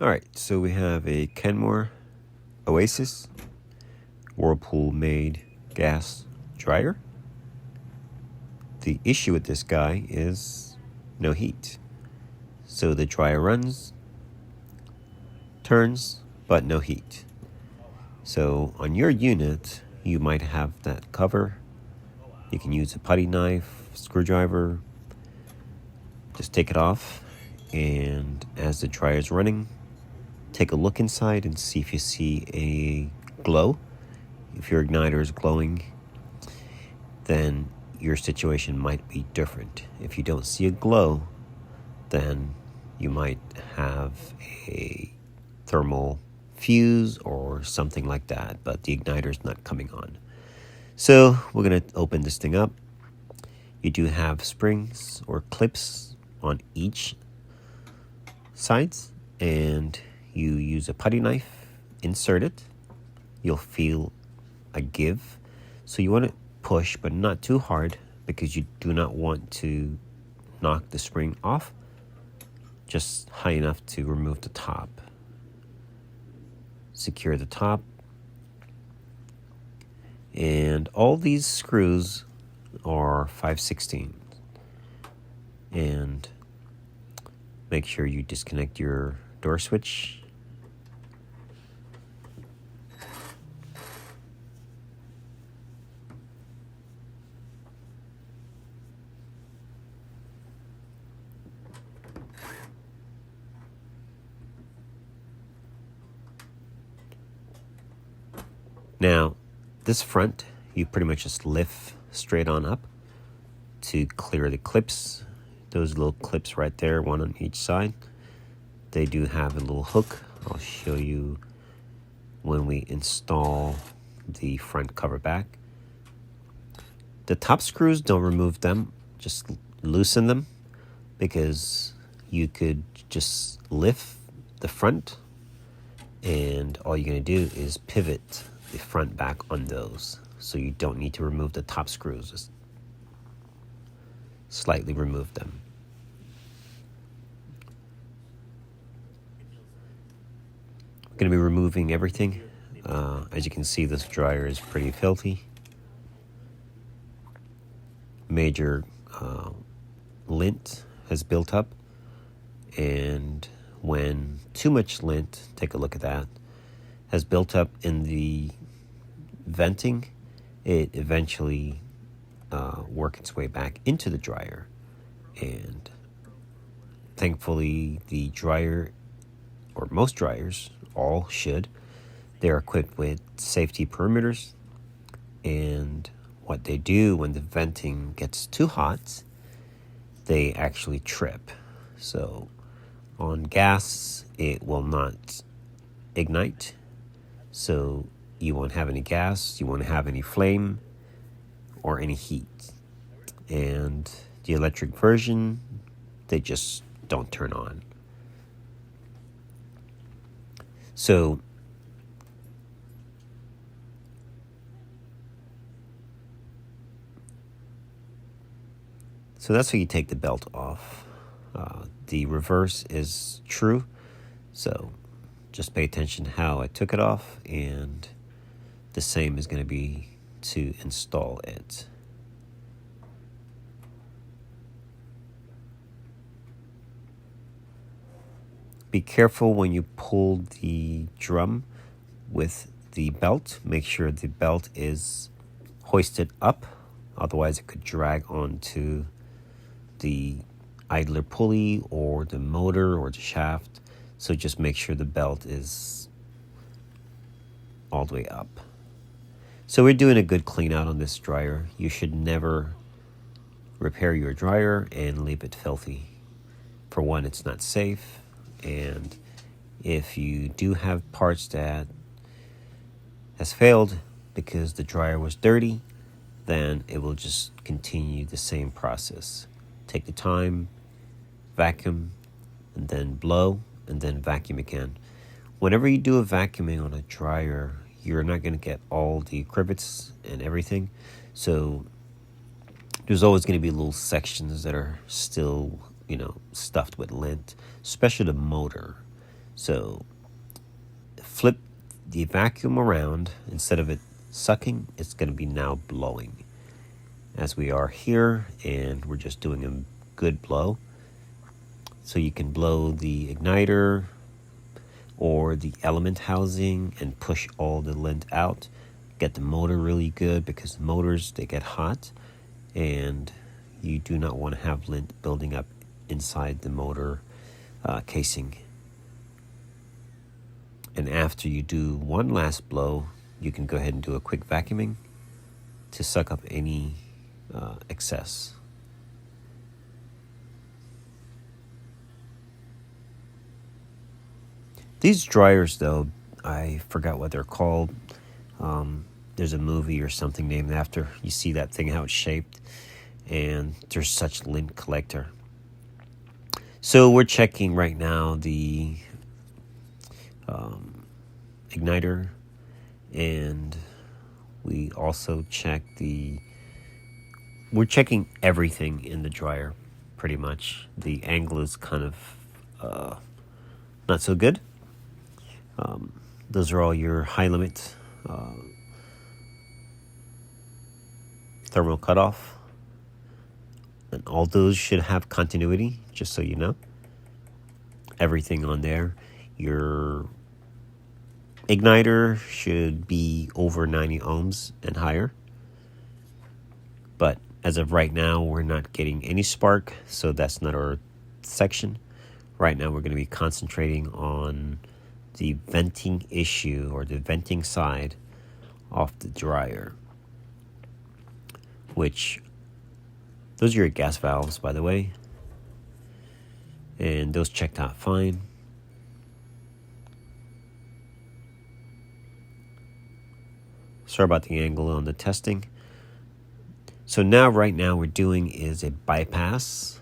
Alright, so we have a Kenmore Oasis Whirlpool made gas dryer. The issue with this guy is no heat. So the dryer runs, turns, but no heat. So on your unit, you might have that cover. You can use a putty knife, screwdriver. Just take it off, and as the dryer is running, take a look inside and see if you see a glow. If your igniter is glowing, then your situation might be different. If you don't see a glow, then you might have a thermal fuse or something like that, but the igniter is not coming on. So we're going to open this thing up. You do have springs or clips on each sides, and you use a putty knife, insert it. You'll feel a give. So you want to push, but not too hard, because you do not want to knock the spring off. Just high enough to remove the top. Secure the top. And all these screws are 5/16. And make sure you disconnect your door switch. Now, this front, you pretty much just lift straight on up to clear the clips. Those little clips right there, one on each side. They do have a little hook. I'll show you when we install the front cover back. The top screws, don't remove them. Just loosen them, because you could just lift the front, and all you're going to do is pivot the front back on those. So you don't need to remove the top screws. Just slightly remove them. I'm going to be removing everything. As you can see, this dryer is pretty filthy. Major lint has built up, and when too much lint, take a look at that, has built up in the venting, it eventually works its way back into the dryer. And thankfully, the dryer, or most dryers, all should, they're equipped with safety perimeters. And what they do when the venting gets too hot, they actually trip. So on gas, it will not ignite. So you won't have any gas, you won't have any flame or any heat. And the electric version, they just don't turn on. So that's how you take the belt off. The reverse is true. So just pay attention how I took it off, and the same is going to be to install it. Be careful when you pull the drum with the belt. Make sure the belt is hoisted up, otherwise it could drag onto the idler pulley or the motor or the shaft. So just make sure the belt is all the way up. So we're doing a good clean out on this dryer. You should never repair your dryer and leave it filthy. For one, it's not safe. And if you do have parts that has failed because the dryer was dirty, then it will just continue the same process. Take the time, vacuum, and then blow, and then vacuum again. Whenever you do a vacuuming on a dryer, you're not going to get all the rivets and everything. So there's always going to be little sections that are still, stuffed with lint, especially the motor. So flip the vacuum around. Instead of it sucking, it's going to be now blowing, as we are here, and we're just doing a good blow. So you can blow the igniter or the element housing and push all the lint out. Get the motor really good, because the motors, they get hot, and you do not want to have lint building up inside the motor casing. And after you do one last blow, you can go ahead and do a quick vacuuming to suck up any excess. These dryers, though, I forgot what they're called. There's a movie or something named after. You see that thing, how it's shaped, and there's such lint collector. So we're checking right now the igniter, and we also check we're checking everything in the dryer, pretty much. The angle is kind of not so good. Those are all your high limit thermal cutoff, and all those should have continuity, just so you know. Everything on there. Your igniter should be over 90 ohms and higher, but as of right now, we're not getting any spark, so that's not our section. Right now, we're going to be concentrating on the venting issue, or the venting side off the dryer, which those are your gas valves, by the way, and those checked out fine. Sorry about the angle on the testing. So now, right now, we're doing is a bypass.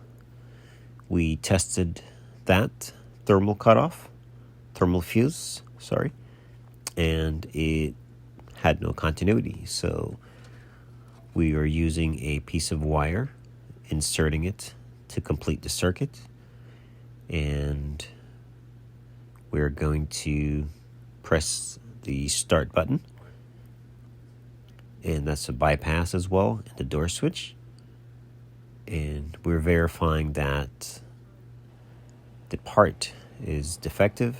We tested that thermal fuse, and it had no continuity. So we are using a piece of wire, inserting it to complete the circuit, and we're going to press the start button, and that's a bypass as well, and the door switch, and we're verifying that the part is defective,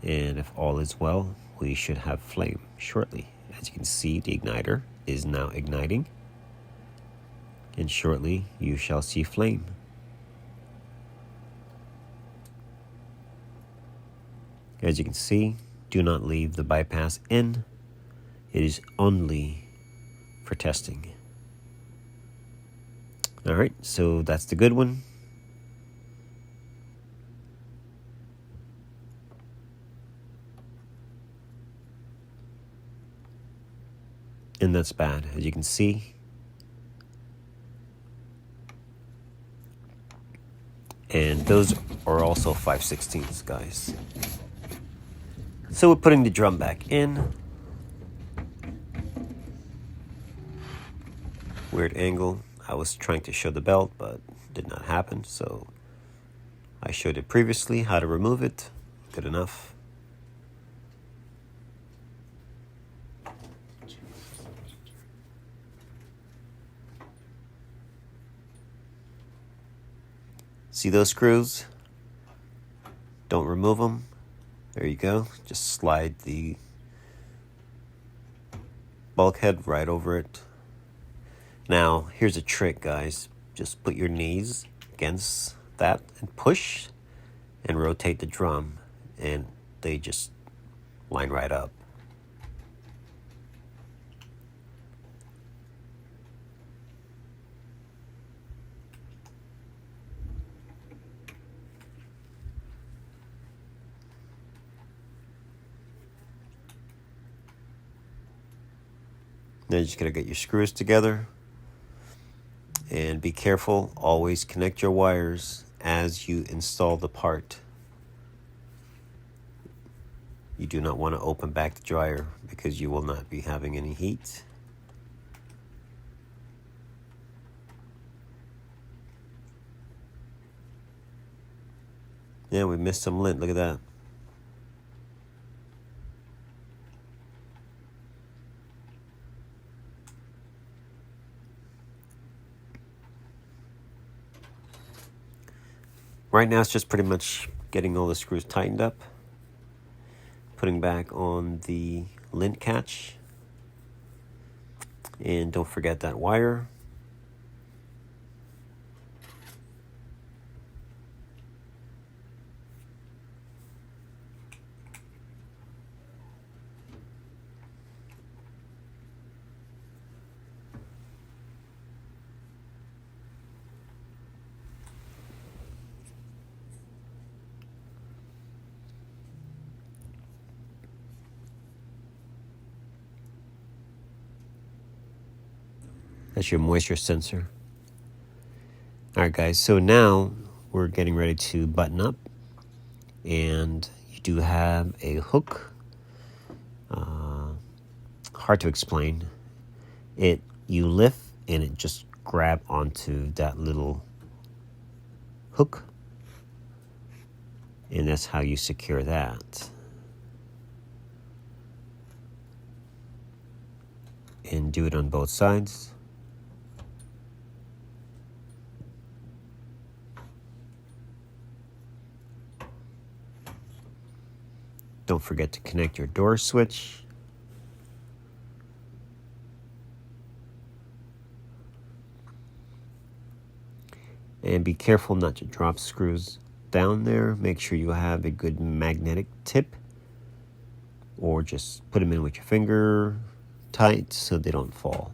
and if all is well, we should have flame shortly. As you can see, the igniter is now igniting, and shortly you shall see flame. As you can see, do not leave the bypass in. It is only for testing. All right, so that's the good one. And that's bad, as you can see. And those are also 5/16, guys. So we're putting the drum back in. Weird angle. I was trying to show the belt, but did not happen. So I showed it previously, how to remove it. Good enough. See those screws? Don't remove them. There you go. Just slide the bulkhead right over it. Now, here's a trick, guys. Just put your knees against that and push and rotate the drum, and they just line right up. Now you're just going to get your screws together, and be careful. Always connect your wires as you install the part. You do not want to open back the dryer, because you will not be having any heat. Yeah, we missed some lint. Look at that. Right now it's just pretty much getting all the screws tightened up, putting back on the lint catch, and don't forget that wire. That's your moisture sensor. Alright guys, so now we're getting ready to button up, and you do have a hook. Hard to explain. You lift and it just grab onto that little hook, and that's how you secure that. And do it on both sides. Don't forget to connect your door switch. And be careful not to drop screws down there. Make sure you have a good magnetic tip, or just put them in with your finger tight so they don't fall.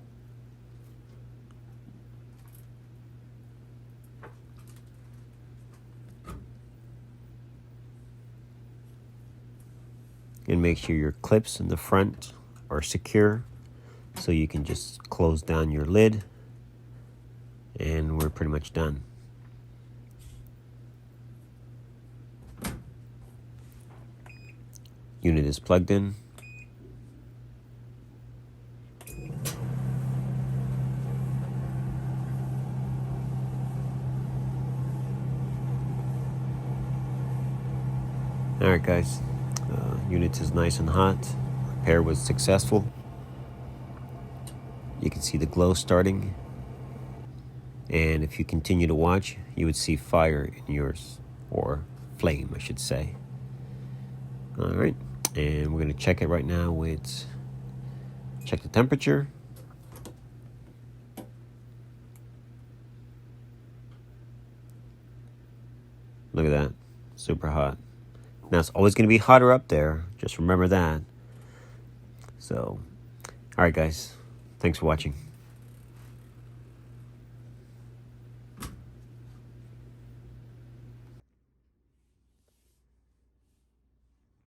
And make sure your clips in the front are secure, so you can just close down your lid, and we're pretty much done. Unit is plugged in. Alright guys, unit is nice and hot. Repair was successful. You can see the glow starting, and if you continue to watch, you would see fire in yours, or flame I should say. Alright, and we're going to check it right now with, check the temperature. Look at that, super hot. Now it's always going to be hotter up there, just remember that. So, alright guys, thanks for watching.